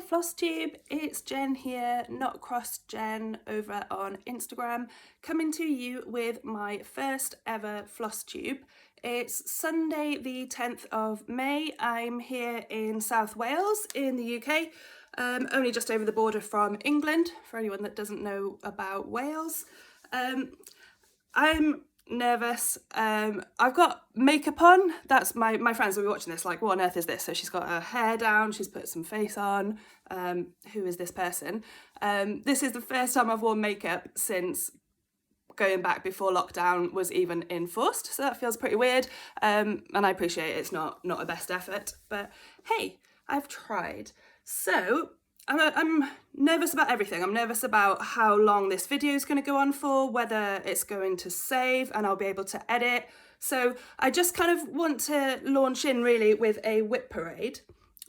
Flosstube, it's Jen here, not cross Jen, over on Instagram, coming to you with my first ever Flosstube. It's Sunday the 10th of May. I'm here in South Wales in the UK, only just over the border from England, for anyone that doesn't know about Wales. I'm nervous. I've got makeup on. That's my friends will be watching this like, what on earth is this? So she's got her hair down, she's put some face on. Who is this person? This is the first time I've worn makeup since going back before lockdown was even enforced, so that feels pretty weird, and I appreciate it's not a best effort, but hey, I've tried. So I'm nervous about everything. I'm nervous about how long this video is going to go on for, whether it's going to save and I'll be able to edit. So I just kind of want to launch in really with a WIP Parade.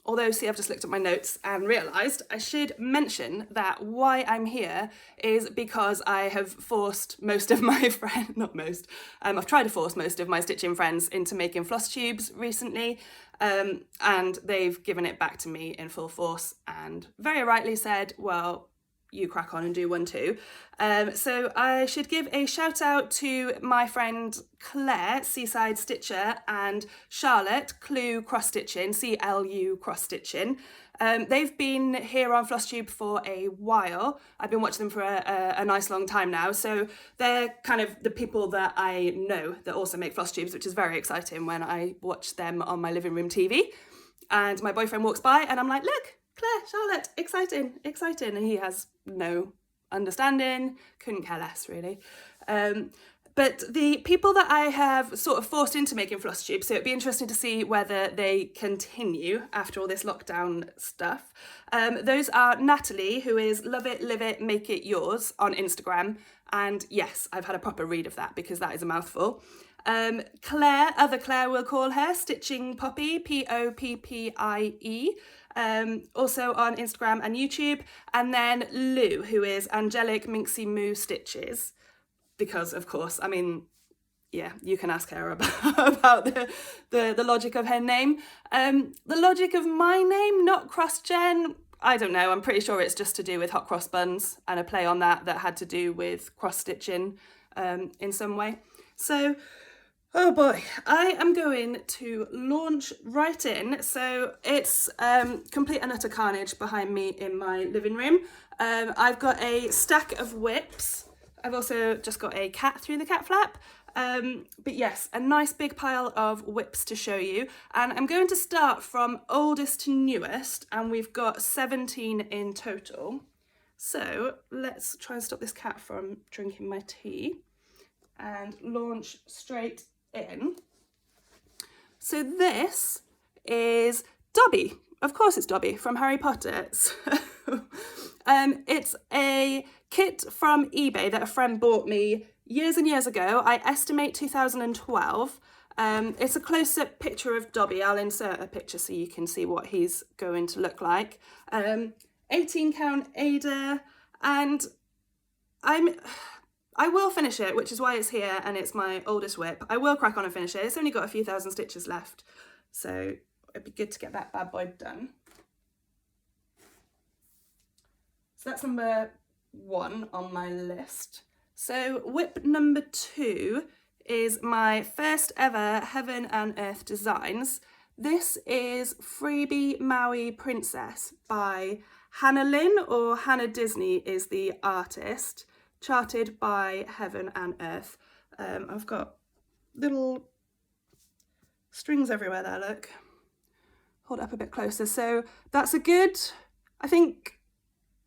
Although, see, I've just looked at my notes and realised I should mention that why I'm here is because I have forced most of my friends, not most, I've tried to force most of my stitching friends into making floss tubes recently, and they've given it back to me in full force and very rightly said, well, you crack on and do one too. So I should give a shout out to my friend Claire, Seaside Stitcher, and Charlotte, Clue Cross Stitching, CLU Cross Stitching. They've been here on Flosstube for a while. I've been watching them for a nice long time now. So they're kind of the people that I know that also make floss tubes, which is very exciting when I watch them on my living room TV. And my boyfriend walks by and I'm like, look, Claire, Charlotte, exciting. And he has no understanding, couldn't care less really. But the people that I have sort of forced into making floss tubes, so it'd be interesting to see whether they continue after all this lockdown stuff. Those are Natalie, who is Love It, Live It, Make It Yours on Instagram. And yes, I've had a proper read of that because that is a mouthful. Claire, other Claire we'll call her, Stitching Poppy, Poppie, also on Instagram and YouTube, and then Lou, who is Angelic Minxie Moo Stitches, because of course, I mean, yeah, you can ask her about the logic of her name. The logic of my name, not cross Jen, I don't know, I'm pretty sure it's just to do with hot cross buns and a play on that had to do with cross stitching in some way. So, oh boy, I am going to launch right in. So it's complete and utter carnage behind me in my living room. I've got a stack of whips. I've also just got a cat through the cat flap. But yes, a nice big pile of whips to show you. And I'm going to start from oldest to newest, and we've got 17 in total. So let's try and stop this cat from drinking my tea and launch straight in. So this is Dobby. Of course it's Dobby from Harry Potter. So, it's a kit from eBay that a friend bought me years and years ago. I estimate 2012. It's a close-up picture of Dobby. I'll insert a picture so you can see what he's going to look like. 18 count Ada, and I will finish it, which is why it's here and it's my oldest whip. I will crack on and finish it. It's only got a few thousand stitches left, so it'd be good to get that bad boy done. So that's number 1 on my list. So whip number 2 is my first ever Heaven and Earth designs. This is Freebie Maui Princess by Hannah Lynn, or Hannah Disney is the artist. Charted by Heaven and Earth. I've got little strings everywhere there, look. Hold it up a bit closer. So that's a good, I think,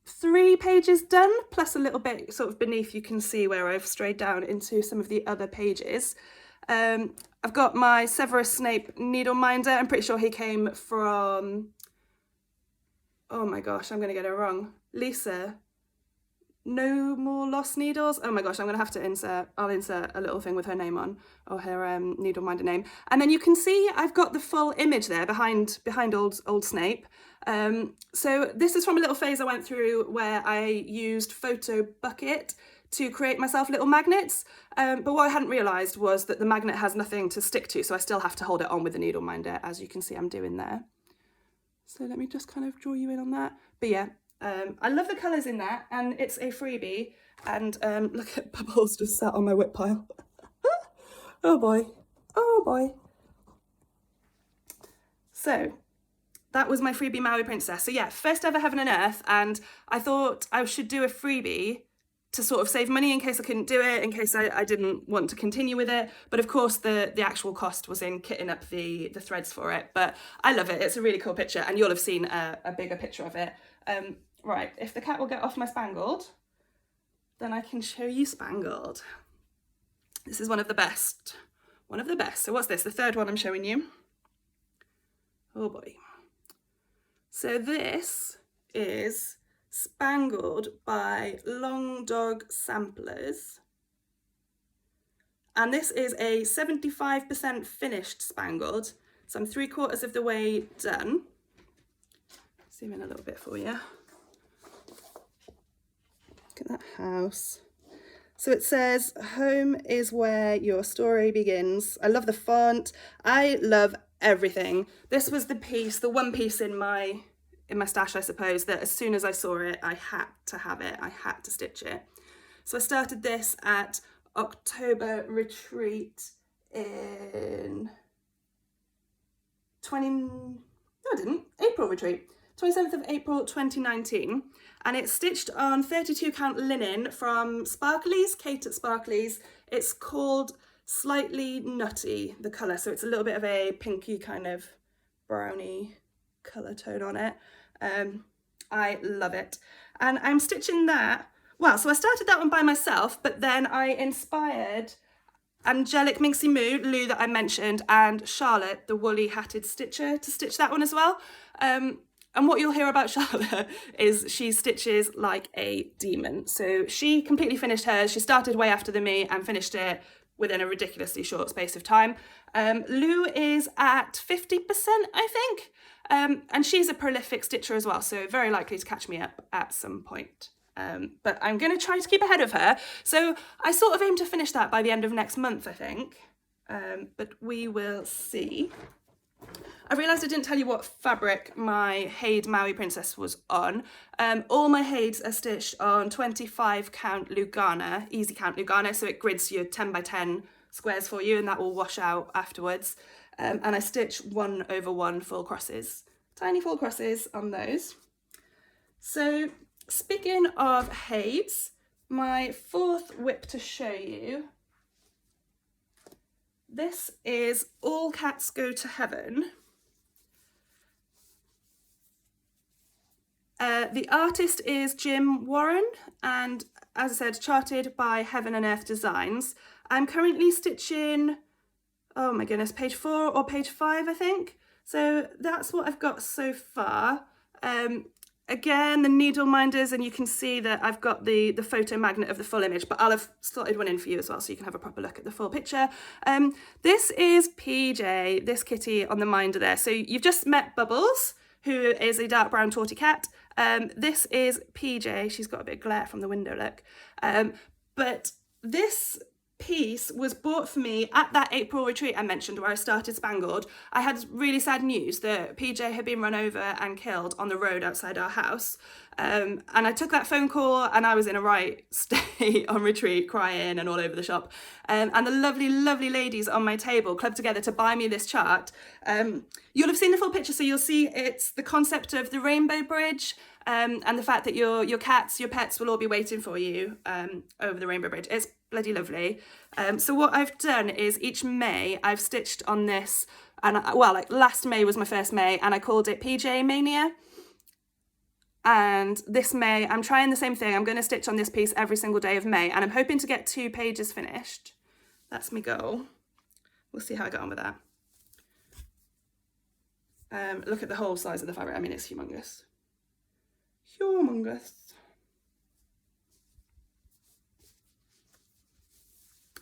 3 pages done, plus a little bit sort of beneath you can see where I've strayed down into some of the other pages. I've got my Severus Snape needle minder. I'm pretty sure he came from, oh my gosh, I'm going to get it wrong. Lisa. No More Lost Needles. Oh my gosh, I'm gonna have to I'll insert a little thing with her name on, or her needle minder name. And then you can see I've got the full image there behind old Snape. So this is from a little phase I went through where I used Photo Bucket to create myself little magnets. But what I hadn't realised was that the magnet has nothing to stick to, so I still have to hold it on with the needle minder, as you can see I'm doing there. So let me just kind of draw you in on that. But yeah, I love the colours in that, and it's a freebie. And look at Bubbles just sat on my WIP pile. Oh boy, oh boy. So that was my freebie Maui Princess. So yeah, first ever Heaven and Earth, and I thought I should do a freebie to sort of save money in case I couldn't do it, in case I didn't want to continue with it. But of course the actual cost was in kitting up the threads for it. But I love it, it's a really cool picture, and you'll have seen a bigger picture of it. Right, if the cat will get off my Spangled, then I can show you Spangled. This is one of the best. One of the best. So what's this? The third one I'm showing you. Oh boy. So this is Spangled by Long Dog Samplers. And this is a 75% finished Spangled. So I'm 3/4 of the way done. Zoom in a little bit for you. Look at that house. So it says, home is where your story begins. I love the font. I love everything. This was the piece, the one piece in my stash, I suppose, that as soon as I saw it, I had to have it. I had to stitch it. So I started this at October retreat in April retreat. 27th of April 2019, and it's stitched on 32 count linen from Sparklies, Kate at Sparklies. It's called Slightly Nutty, the colour, so it's a little bit of a pinky kind of browny colour tone on it. I love it, and I'm stitching that. Well, so I started that one by myself, but then I inspired Angelic Minxie Moo, Lou that I mentioned, and Charlotte, the woolly hatted stitcher, to stitch that one as well. And what you'll hear about Charlotte is she stitches like a demon. So she completely finished hers. She started way after me and finished it within a ridiculously short space of time. Lou is at 50%, I think. And she's a prolific stitcher as well, so very likely to catch me up at some point. But I'm going to try to keep ahead of her. So I sort of aim to finish that by the end of next month, I think. But we will see. I realised I didn't tell you what fabric my Haid Maui Princess was on. All my Haids are stitched on 25 count Lugana, easy count Lugana, so it grids your 10 by 10 squares for you, and that will wash out afterwards. And I stitch 1/1 full crosses, tiny full crosses on those. So speaking of Haids, my fourth WIP to show you. This is All Cats Go to Heaven. The artist is Jim Warren, and as I said, charted by Heaven and Earth Designs. I'm currently stitching, oh my goodness, page 4 or page 5, I think. So that's what I've got so far. Again, the needle minders, and you can see that I've got the photo magnet of the full image, but I'll have slotted one in for you as well so you can have a proper look at the full picture. This is PJ, this kitty on the minder there. So you've just met Bubbles, who is a dark brown torty cat. This is PJ, she's got a bit of glare from the window, look. But this piece was bought for me at that April retreat I mentioned where I started Spangled. I had really sad news that PJ had been run over and killed on the road outside our house. And I took that phone call and I was in a right state on retreat, crying and all over the shop. And the lovely, lovely ladies on my table clubbed together to buy me this chart. You'll have seen the full picture, so you'll see it's the concept of the rainbow bridge, and the fact that your cats, your pets will all be waiting for you over the rainbow bridge. It's bloody lovely. So what I've done is each May I've stitched on this, and like last May was my first May, and I called it PJ Mania. And this May I'm trying the same thing. I'm going to stitch on this piece every single day of May, and I'm hoping to get 2 pages finished. That's my goal. We'll see how I get on with that. Look at the whole size of the fabric. I mean, it's humongous. Humongous.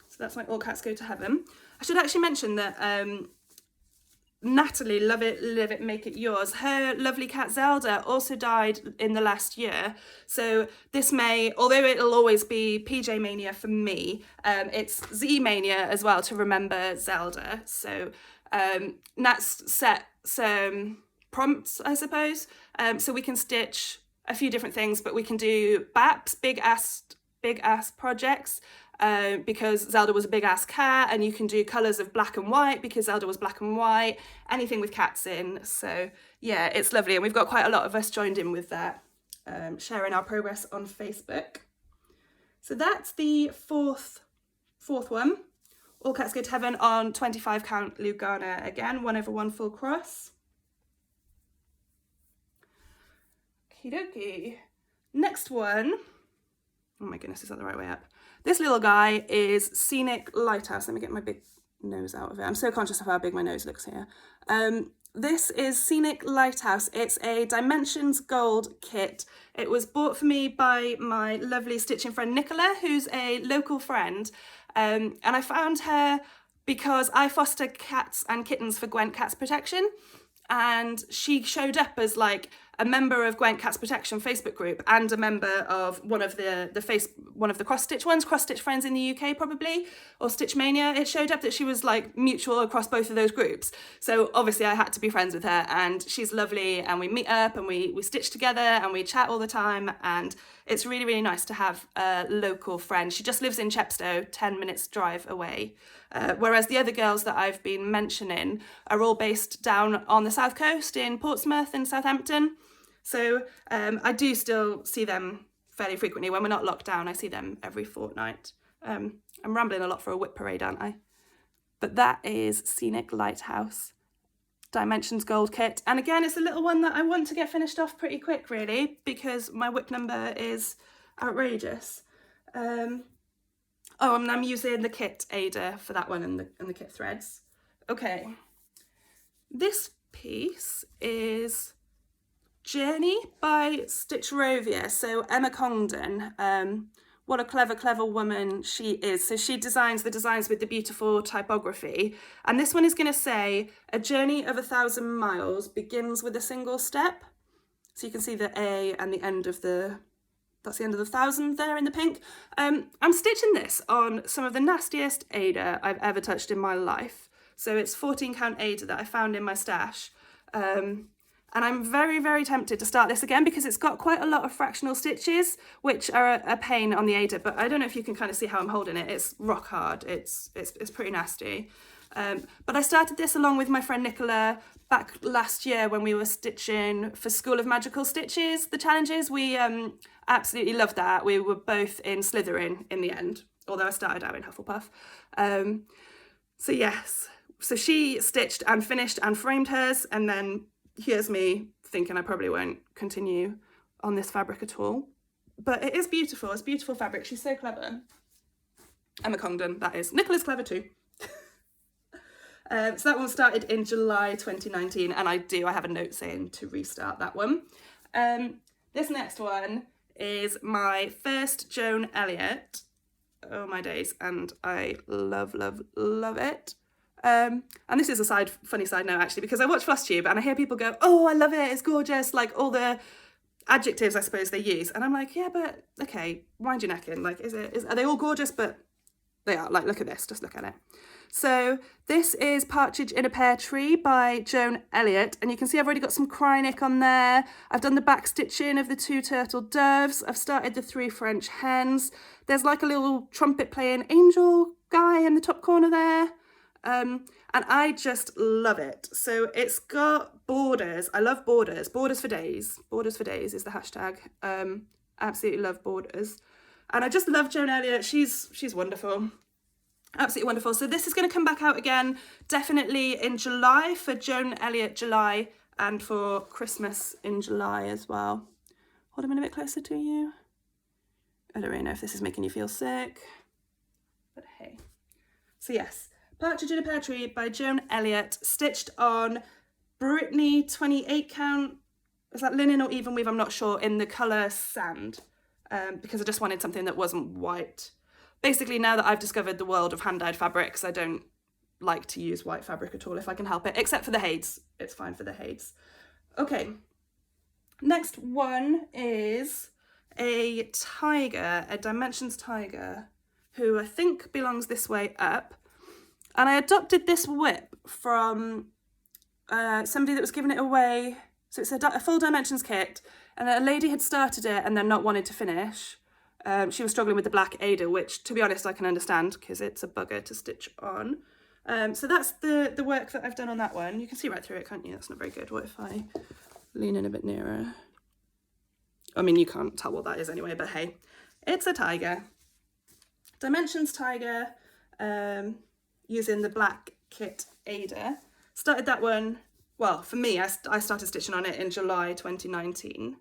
So that's my All Cats Go to Heaven. I should actually mention that Natalie, Love It, Live It, Make It Yours, her lovely cat Zelda also died in the last year. So this May, although it'll always be PJ Mania for me, it's Z Mania as well to remember Zelda. So Nat's set some prompts, I suppose. So we can stitch a few different things, but we can do BAPs, big ass projects, because Zelda was a big ass cat, and you can do colours of black and white because Zelda was black and white, anything with cats in. So yeah, it's lovely, and we've got quite a lot of us joined in with that, sharing our progress on Facebook. So that's the fourth one. All Cats Go to Heaven on 25 count Lugana again, 1/1 full cross. Okie dokie. Next one. Oh my goodness, is that the right way up? This little guy is Scenic Lighthouse. Let me get my big nose out of it. I'm so conscious of how big my nose looks here. This is Scenic Lighthouse. It's a Dimensions Gold kit. It was bought for me by my lovely stitching friend Nicola, who's a local friend. And I found her because I foster cats and kittens for Gwent Cats Protection. And she showed up as like a member of Gwent Cats Protection Facebook group and a member of one of the cross stitch friends in the UK probably, or Stitch Mania. It showed up that she was like mutual across both of those groups. So obviously I had to be friends with her, and she's lovely, and we meet up and we stitch together and we chat all the time, and it's really, really nice to have a local friend. She just lives in Chepstow, 10 minutes drive away. Whereas the other girls that I've been mentioning are all based down on the south coast in Portsmouth and Southampton. So I do still see them fairly frequently. When we're not locked down, I see them every fortnight. I'm rambling a lot for a WIP Parade, aren't I? But that is Scenic Lighthouse Dimensions Gold kit. And again, it's a little one that I want to get finished off pretty quick, really, because my WIP number is outrageous. Oh, and I'm using the kit Ada for that one and the kit threads. Okay, this piece is Journey by Stitch Rovia. So Emma Congdon, what a clever woman she is. So she designs the designs with the beautiful typography. And this one is going to say, a journey of 1,000 miles begins with a single step. So you can see the A and the end of that's the end of the 1,000 there in the pink. I'm stitching this on some of the nastiest Ada I've ever touched in my life. So it's 14 count Ada that I found in my stash. And I'm very, very tempted to start this again because it's got quite a lot of fractional stitches, which are a pain on the Ada, but I don't know if you can kind of see how I'm holding it. It's rock hard. It's pretty nasty. But I started this along with my friend Nicola back last year when we were stitching for School of Magical Stitches, the challenges. We absolutely loved that. We were both in Slytherin in the end, although I started out in Hufflepuff. So yes, so she stitched and finished and framed hers, and then here's me thinking I probably won't continue on this fabric at all. But it is beautiful. It's beautiful fabric. She's so clever. Emma Congdon, that is. Nicola's clever too. So that one started in July 2019, and I have a note saying to restart that one. This next one is my first Joan Elliott. Oh my days, and I love it. And this is a funny side note actually, because I watch Flosstube and I hear people go, oh, I love it, it's gorgeous, like all the adjectives I suppose they use, and I'm like, yeah, but okay, wind your neck in, like are they all gorgeous? But they are. Like, look at this, just look at it. So this is Partridge in a Pear Tree by Joan Elliott, and you can see I've already got some Krynic on there. I've done the back stitching of the 2 turtle doves. I've started the 3 French hens. There's like a little trumpet playing angel guy in the top corner there. And I just love it. So it's got borders. I love borders. Borders for days. Borders for days is the hashtag. Absolutely love borders. And I just love Joan Elliott. She's wonderful. Absolutely wonderful. So this is going to come back out again, definitely in July for Joan Elliott July, and for Christmas in July as well. Hold on a bit closer to you. I don't really know if this is making you feel sick, but hey. So yes, Partridge in a Pear Tree by Joan Elliott, stitched on Brittany 28 count. Is that linen or even weave? I'm not sure. In the colour sand, because I just wanted something that wasn't white. Basically, now that I've discovered the world of hand-dyed fabrics, I don't like to use white fabric at all if I can help it, except for the Hades. It's fine for the Hades. Okay, next one is a tiger, a Dimensions tiger, who I think belongs this way up. And I adopted this WIP from somebody that was giving it away. So it's a full dimensions kit, and a lady had started it and then not wanted to finish. She was struggling with the black Ada, which, to be honest, I can understand because it's a bugger to stitch on. So that's the work that I've done on that one. You can see right through it, can't you? That's not very good. What if I lean in a bit nearer? I mean, you can't tell what that is anyway, but hey, it's a tiger. Dimensions tiger, using the black kit Ada. Started that one, well, for me, I started stitching on it in July 2019,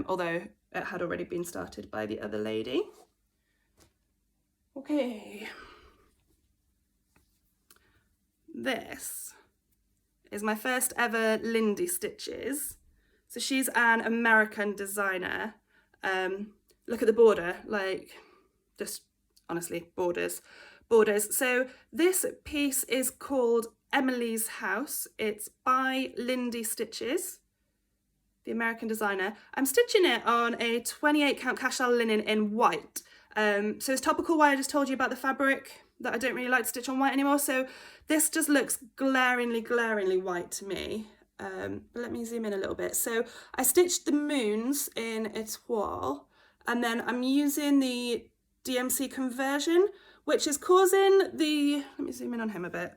although it had already been started by the other lady. Okay. This is my first ever Lindy stitches. So she's an American designer. Look at the border, like, just honestly, borders. So this piece is called Emily's House. It's by Lindy Stitches, the American designer. I'm stitching it on a 28 count cashel linen in white. So it's topical why I just told you about the fabric that I don't really like to stitch on white anymore. So this just looks glaringly white to me. But let me zoom in a little bit. So I stitched the moons in Etoile, and then I'm using the DMC conversion, which is causing the, let me zoom in on him a bit,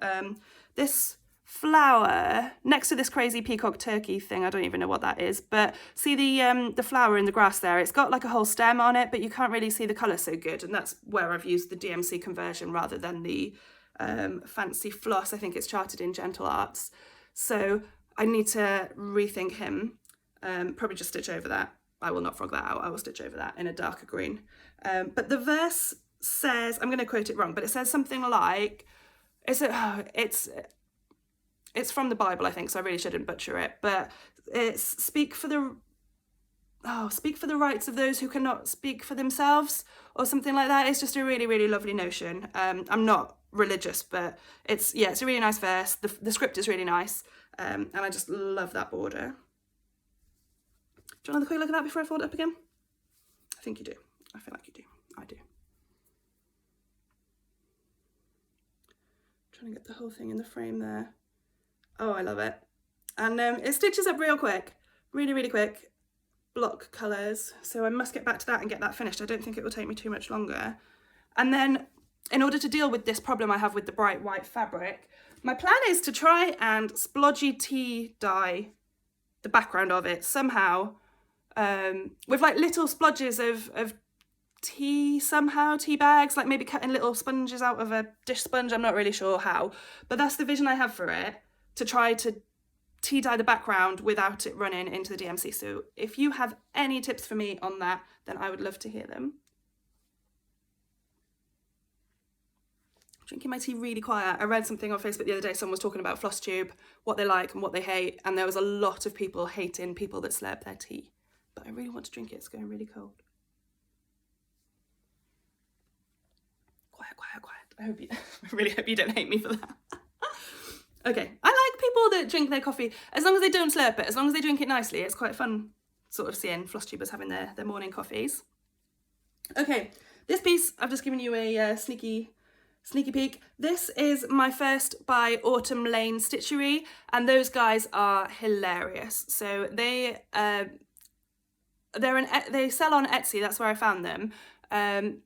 this flower next to this crazy peacock turkey thing, I don't even know what that is, but see the flower in the grass there, it's got like a whole stem on it, but you can't really see the colour so good, and that's where I've used the DMC conversion rather than the fancy floss. I think it's charted in Gentle Arts, so I need to rethink him. Probably just stitch over that. I will not frog that out. I will stitch over that in a darker green. But the verse says, I'm going to quote it wrong, but it says something like, it's from the Bible, I think, so I really shouldn't butcher it, but it's speak for the rights of those who cannot speak for themselves, or something like that. It's just a really lovely notion. I'm not religious, but it's a really nice verse. The script is really nice, and I just love that border. Do you want another quick look at that before I fold it up again? I think you do. I feel like you do. I do. Trying to get the whole thing in the frame there. Oh, I love it. And it stitches up real quick, really quick. Block colours, so I must get back to that and get that finished. I don't think it will take me too much longer. And then, in order to deal with this problem I have with the bright white fabric, my plan is to try and splodgy tea dye the background of it somehow, with like little splodges of tea somehow, tea bags, like maybe cutting little sponges out of a dish sponge. I'm not really sure how, but that's the vision I have for it, to try to tea dye the background without it running into the DMC. So if you have any tips for me on that, then I would love to hear them. Drinking my tea really quiet. I read something on Facebook the other day, someone was talking about Flosstube, what they like and what they hate, and there was a lot of people hating people that slurp their tea. But I really want to drink it, it's going really cold. Quiet. I really hope you don't hate me for that. Okay, I like people that drink their coffee, as long as they don't slurp it, as long as they drink it nicely. It's quite fun sort of seeing Flosstubers having their morning coffees. Okay, this piece, I've just given you a sneaky peek. This is my first by Autumn Lane Stitchery, and those guys are hilarious. So they sell on Etsy, that's where I found them.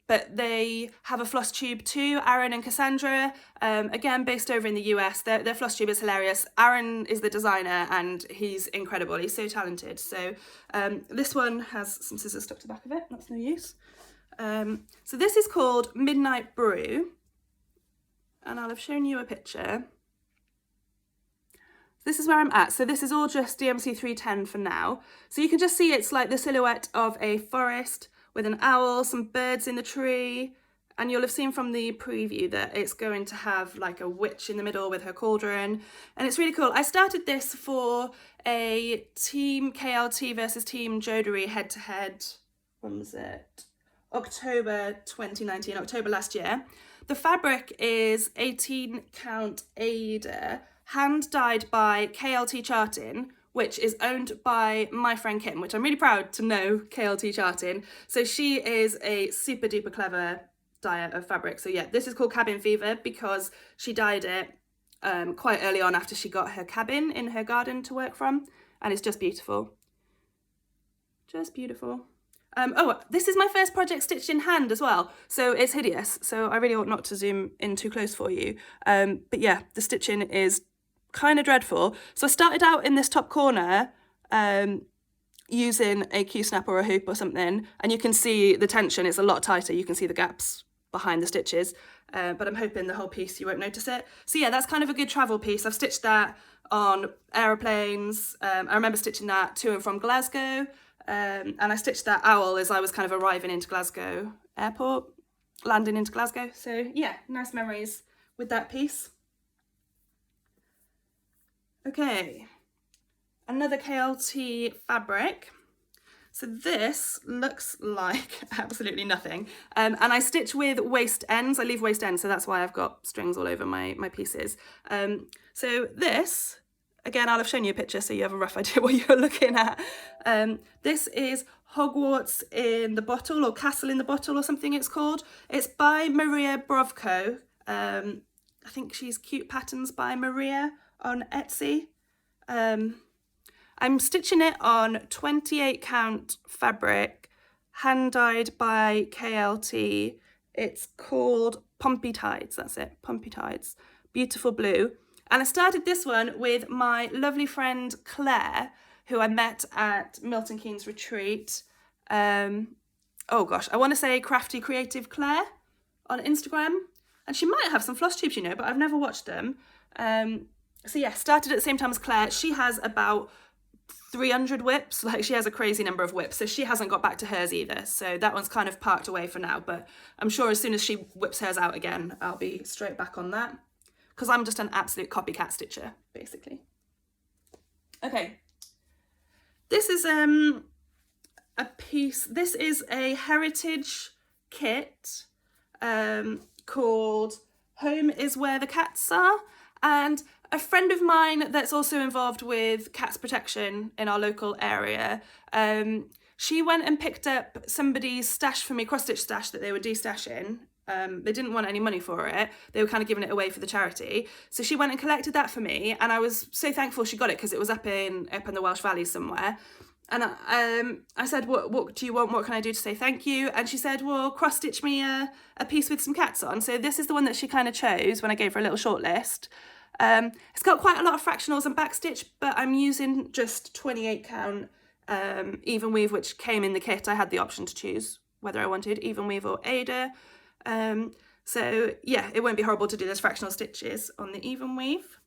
But they have a Flosstube too, Aaron and Cassandra, again based over in the US. Their Flosstube is hilarious. Aaron is the designer and he's incredible, he's so talented. So this one has some scissors stuck to the back of it, that's no use. So this is called Midnight Brew, and I'll have shown you a picture. This is where I'm at. So this is all just DMC 310 for now. So you can just see it's like the silhouette of a forest with an owl, some birds in the tree, and you'll have seen from the preview that it's going to have like a witch in the middle with her cauldron, and it's really cool. I started this for a Team KLT versus Team Jodery head-to-head, when was it? October 2019, October last year. The fabric is 18 count Ada, hand dyed by KLT Charting, which is owned by my friend Kim, which I'm really proud to know KLT Charting. So she is a super duper clever dyer of fabric. So yeah, this is called Cabin Fever because she dyed it quite early on after she got her cabin in her garden to work from, and it's just beautiful. Just beautiful. Oh, this is my first project stitched in hand as well, so it's hideous, so I really ought not to zoom in too close for you. But yeah, the stitching is kind of dreadful. So I started out in this top corner using a Q-snap or a hoop or something, and you can see the tension, it's a lot tighter, you can see the gaps behind the stitches, but I'm hoping the whole piece you won't notice it. So yeah, that's kind of a good travel piece. I've stitched that on aeroplanes. I remember stitching that to and from Glasgow. And I stitched that owl as I was kind of arriving into Glasgow airport, landing into Glasgow. So yeah, nice memories with that piece. Okay, another KLT fabric. So this looks like absolutely nothing. And I stitch with waist ends. I leave waist ends, so that's why I've got strings all over my pieces. So this, again, I'll have shown you a picture so you have a rough idea what you're looking at. This is Hogwarts in the Bottle, or Castle in the Bottle or something it's called. It's by Maria Brovko. I think she's Cute Patterns by Maria on Etsy. I'm stitching it on 28 count fabric, hand dyed by KLT. It's called Pompey Tides, that's it, Pompey Tides. Beautiful blue. And I started this one with my lovely friend Claire, who I met at Milton Keynes Retreat. Oh gosh, I want to say Crafty Creative Claire on Instagram. And she might have some Flosstubes, you know, but I've never watched them. So yeah, started at the same time as Claire. She has about 300 WIPs, like she has a crazy number of WIPs, so she hasn't got back to hers either. So that one's kind of parked away for now, but I'm sure as soon as she whips hers out again, I'll be straight back on that. Because I'm just an absolute copycat stitcher, basically. Okay, this is a piece, this is a heritage kit called Home is Where the Cats Are, and a friend of mine that's also involved with cats protection in our local area, she went and picked up somebody's stash for me, cross-stitch stash that they were de-stashing. They didn't want any money for it. They were kind of giving it away for the charity. So she went and collected that for me, and I was so thankful she got it because it was up in the Welsh Valleys somewhere. And I said, what do you want? What can I do to say thank you? And she said, well, cross-stitch me a piece with some cats on. So this is the one that she kind of chose when I gave her a little short list. It's got quite a lot of fractionals and backstitch, but I'm using just 28 count even weave, which came in the kit. I had the option to choose whether I wanted even weave or Ada. So yeah, it won't be horrible to do those fractional stitches on the even weave.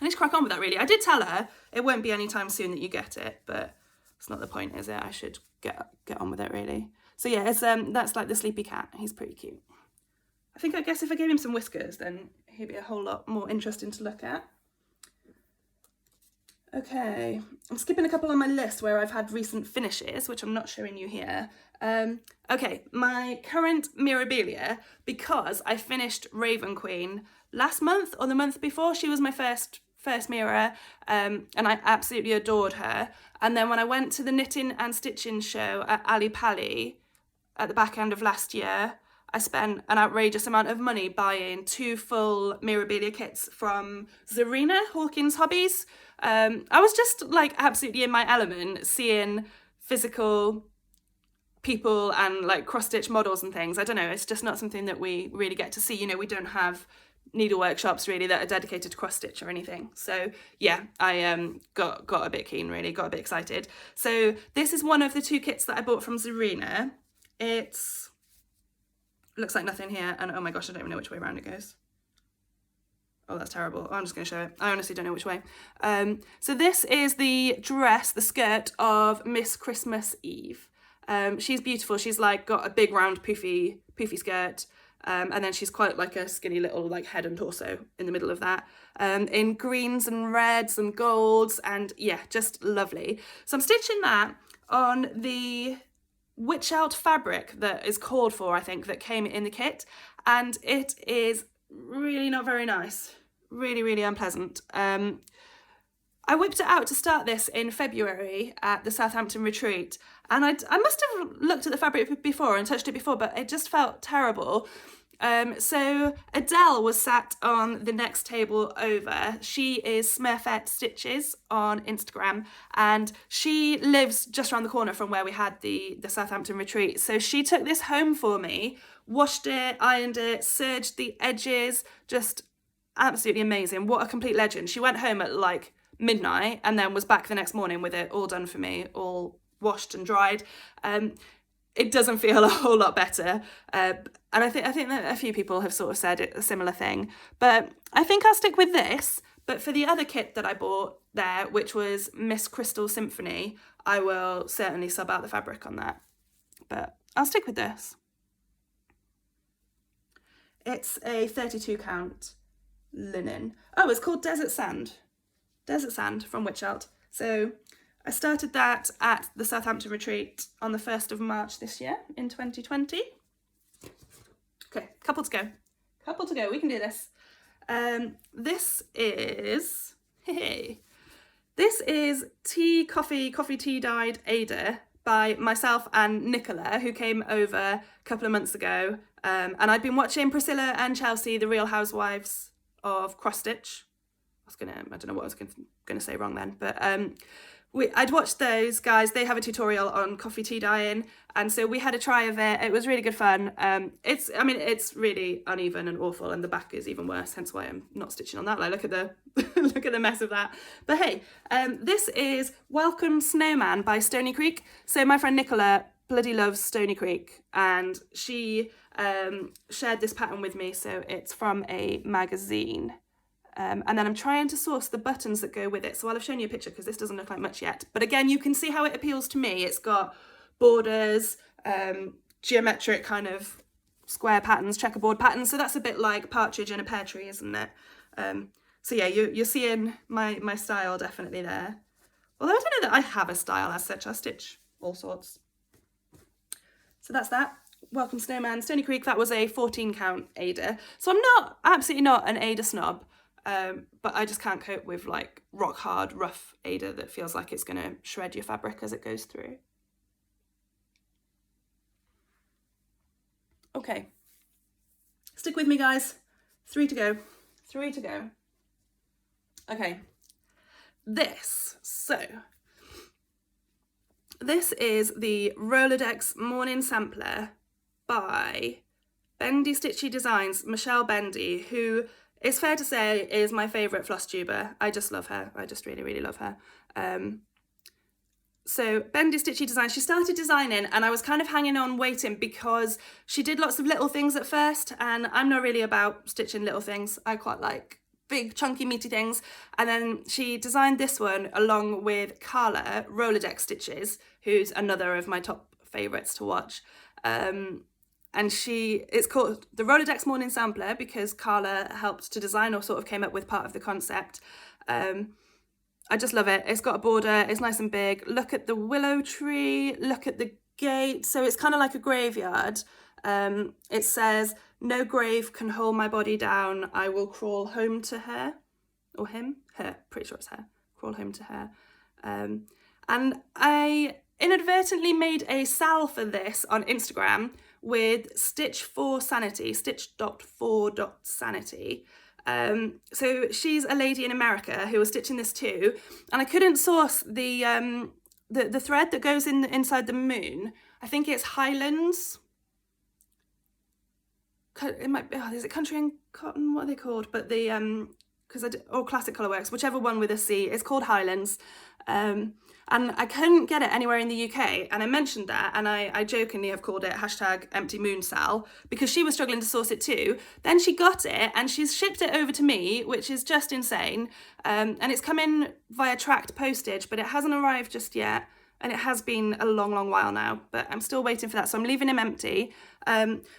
I need to crack on with that really. I did tell her it won't be any time soon that you get it, but it's not the point, is it? I should get on with it really. So yeah, it's that's like the sleepy cat. He's pretty cute. I guess if I gave him some whiskers, then he'd be a whole lot more interesting to look at. Okay, I'm skipping a couple on my list where I've had recent finishes, which I'm not showing you here. Okay, my current Mirabilia, because I finished Raven Queen last month or the month before. She was my first mirror, and I absolutely adored her. And then when I went to the knitting and stitching show at Ali Pali at the back end of last year, I spent an outrageous amount of money buying 2 full Mirabilia kits from Zarina Hawkins Hobbies. I was just like absolutely in my element, seeing physical people and like cross-stitch models and things. I don't know, it's just not something that we really get to see. You know, we don't have needle workshops really that are dedicated to cross-stitch or anything. So yeah, I got a bit keen really, got a bit excited. So this is one of the 2 kits that I bought from Zarina. It's looks like nothing here, and oh my gosh, I don't even know which way around it goes. Oh, that's terrible. I'm just going to show it. I honestly don't know which way. So this is the dress, the skirt of Miss Christmas Eve. She's beautiful. She's like got a big round poofy skirt, and then she's quite like a skinny little like head and torso in the middle of that, in greens and reds and golds, and yeah, just lovely. So I'm stitching that on the Witch Out fabric that is called for, I think, that came in the kit, and it is really not very nice, really unpleasant. I whipped it out to start this in February at the Southampton retreat, and I must have looked at the fabric before and touched it before, but it just felt terrible. So Adele was sat on the next table over. She is Smurfette Stitches on Instagram, and she lives just around the corner from where we had the Southampton retreat. So she took this home for me, washed it, ironed it, serged the edges, just absolutely amazing. What a complete legend. She went home at like midnight and then was back the next morning with it all done for me, all washed and dried. It doesn't feel a whole lot better. And I think that a few people have sort of said a similar thing. But I think I'll stick with this. But for the other kit that I bought there, which was Miss Crystal Symphony, I will certainly sub out the fabric on that. But I'll stick with this. It's a 32 count linen. Oh, it's called Desert Sand. Desert Sand from Witchelt. So I started that at the Southampton retreat on the 1st of March this year in 2020. Okay, couple to go. We can do this. This is coffee tea dyed Ada by myself and Nicola, who came over a couple of months ago. And I'd been watching Priscilla and Chelsea, the Real Housewives of Cross Stitch. I don't know what I was gonna say wrong then, but I'd watched those guys. They have a tutorial on coffee tea dyeing, and so we had a try of it. It was really good fun. It's really uneven and awful, and the back is even worse. Hence why I'm not stitching on that. Like, look at the look at the mess of that. But hey, this is Welcome Snowman by Stony Creek. So my friend Nicola bloody loves Stony Creek, and she shared this pattern with me. So it's from a magazine. And then I'm trying to source the buttons that go with it. So I'll have shown you a picture because this doesn't look like much yet. But again, you can see how it appeals to me. It's got borders, geometric kind of square patterns, checkerboard patterns. So that's a bit like Partridge in a pear tree, isn't it? So yeah, you're seeing my style definitely there. Although I don't know that I have a style as such. I stitch all sorts. So that's that. Welcome Snowman, Stony Creek. That was a 14 count Ada. So I'm absolutely not an Ada snob. But I just can't cope with like rock hard, rough Ada that feels like it's going to shred your fabric as it goes through. Okay, stick with me guys. 3 to go. Okay, this is the Rolodex Morning Sampler by Bendy Stitchy Designs, Michelle Bendy, who, it's fair to say, is my favourite Flosstuber. I just love her. I just really, really love her. So Bendy Stitchy Designs, she started designing and I was kind of hanging on waiting because she did lots of little things at first, and I'm not really about stitching little things. I quite like big, chunky, meaty things. And then she designed this one along with Carla Rolodex Stitches, who's another of my top favourites to watch. And it's called the Rolodex Morning Sampler because Carla helped to design or sort of came up with part of the concept. I just love it. It's got a border, it's nice and big. Look at the willow tree, look at the gate. So it's kind of like a graveyard. It says, "No grave can hold my body down. I will crawl home to her." Or him? Her. Pretty sure it's her. Crawl home to her. And I inadvertently made a sal for this on Instagram with stitch4sanity. So she's a lady in America who was stitching this too, and I couldn't source the thread that goes inside the moon. I think it's Highlands. It might be, is it Country and Cotton? What are they called? But the or Classic Colourworks, whichever one with a C, it's called Highlands. And I couldn't get it anywhere in the UK, and I mentioned that, and I jokingly have called it #EmptyMoonSal because she was struggling to source it too. Then she got it and she's shipped it over to me, which is just insane. And it's come in via tracked postage, but it hasn't arrived just yet, and it has been a long, long while now, but I'm still waiting for that, so I'm leaving him empty.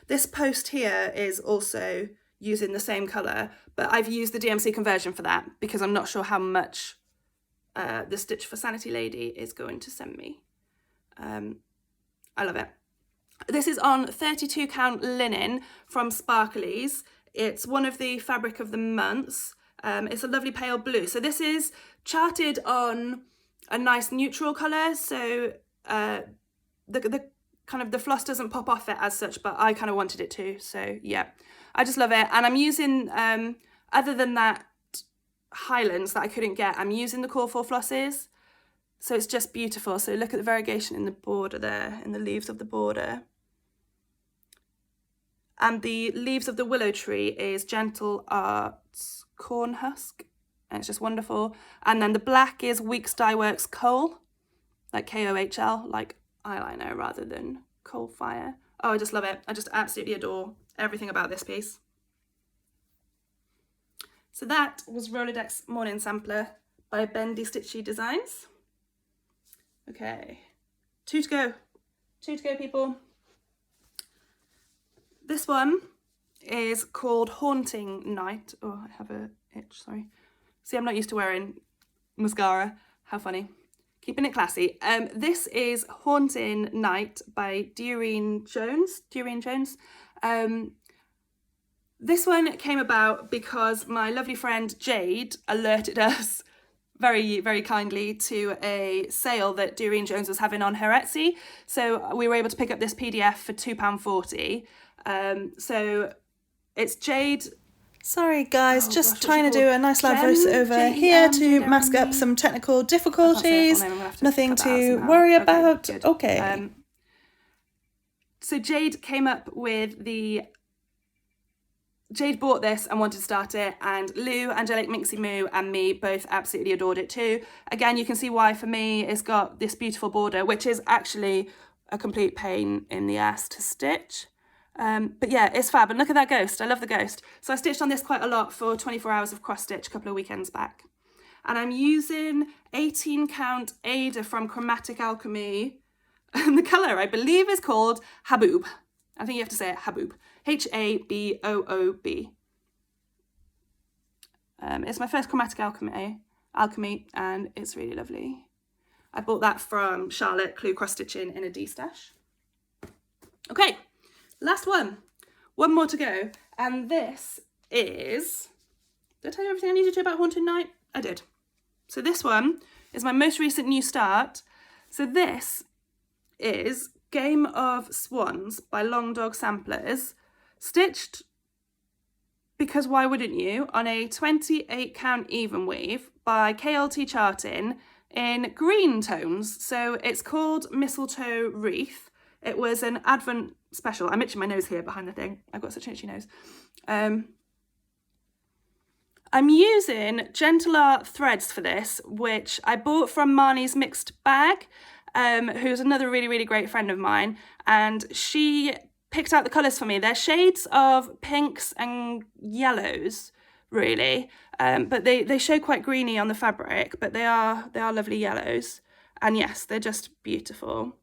This post here is also using the same colour, but I've used the DMC conversion for that because I'm not sure how much the Stitch for Sanity lady is going to send me. I love it. This is on 32 count linen from Sparklies. It's one of the fabric of the months. It's a lovely pale blue. So this is charted on a nice neutral colour. So the kind of the floss doesn't pop off it as such, but I kind of wanted it to. So yeah, I just love it. And I'm using, other than that Highlands that I couldn't get, I'm using the Core 4 flosses. So it's just beautiful. So look at the variegation in the border there, in the leaves of the border. And the leaves of the willow tree is Gentle Arts Corn Husk. And it's just wonderful. And then the black is Weeks Dye Works Coal, like Kohl, like eyeliner rather than coal fire. Oh, I just love it. I just absolutely adore everything about this piece. So that was Rolodex Morning Sampler by Bendy Stitchy Designs. Okay, 2 to go. 2 to go, people. This one is called Haunting Night. Oh, I have a itch, sorry. See, I'm not used to wearing mascara. How funny. Keeping it classy. This is Haunting Night by Doreen Jones. This one came about because my lovely friend Jade alerted us very, very kindly to a sale that Doreen Jones was having on her Etsy. So we were able to pick up this PDF for £2.40. So it's Jade. Sorry guys, just trying to do a nice loud voiceover here to mask up some technical difficulties. Nothing to worry about. Okay. So Jade came up with Jade bought this and wanted to start it, and Lou, Angelic Minxie Moo and me both absolutely adored it too. Again, you can see why for me it's got this beautiful border, which is actually a complete pain in the ass to stitch. But yeah, it's fab. And look at that ghost. I love the ghost. So I stitched on this quite a lot for 24 hours of cross stitch a couple of weekends back. And I'm using 18 count Ada from Chromatic Alchemy. And the colour, I believe, is called Haboob. I think you have to say it Haboob. Haboob. It's my first Chromatic Alchemy, and it's really lovely. I bought that from Charlotte Clue Cross Stitching in a D-stash. Okay. Last one more to go, and this is, did I tell you everything I needed to about Haunted Night? I did. So this one is my most recent new start. So this is Game of Swans by Long Dog Samplers, stitched, because why wouldn't you, on a 28 count even weave by KLT Charting in green tones. So it's called Mistletoe Wreath. It was an Advent special. I'm itching my nose here behind the thing. I've got such an itchy nose. I'm using Gentle Art threads for this, which I bought from Marnie's Mixed Bag, who's another really, really great friend of mine. And she picked out the colours for me. They're shades of pinks and yellows, really. But they show quite greeny on the fabric, but they are lovely yellows. And yes, they're just beautiful.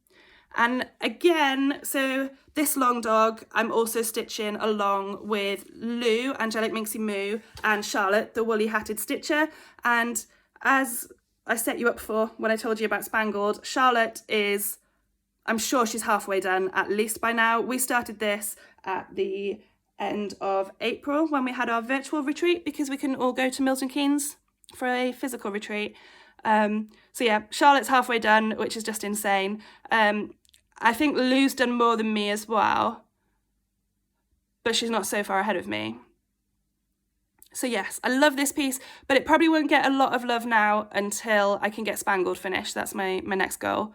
And again, so this long dog, I'm also stitching along with Lou, Angelic Minxie Moo, and Charlotte, the woolly hatted stitcher. And as I set you up for when I told you about Spangled, Charlotte is, I'm sure she's halfway done, at least by now. We started this at the end of April when we had our virtual retreat, because we couldn't all go to Milton Keynes for a physical retreat. So yeah, Charlotte's halfway done, which is just insane. I think Lou's done more than me as well, but she's not so far ahead of me. So yes, I love this piece, but it probably won't get a lot of love now until I can get Spangled finished. That's my next goal.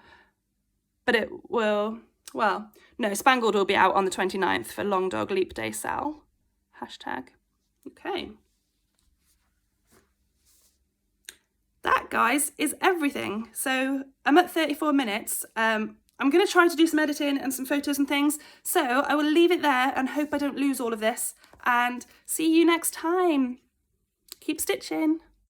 But it will, well, no, Spangled will be out on the 29th for Long Dog Leap Day Sal. #. Okay. That, guys, is everything. So I'm at 34 minutes. I'm going to try to do some editing and some photos and things. So I will leave it there and hope I don't lose all of this. And see you next time. Keep stitching.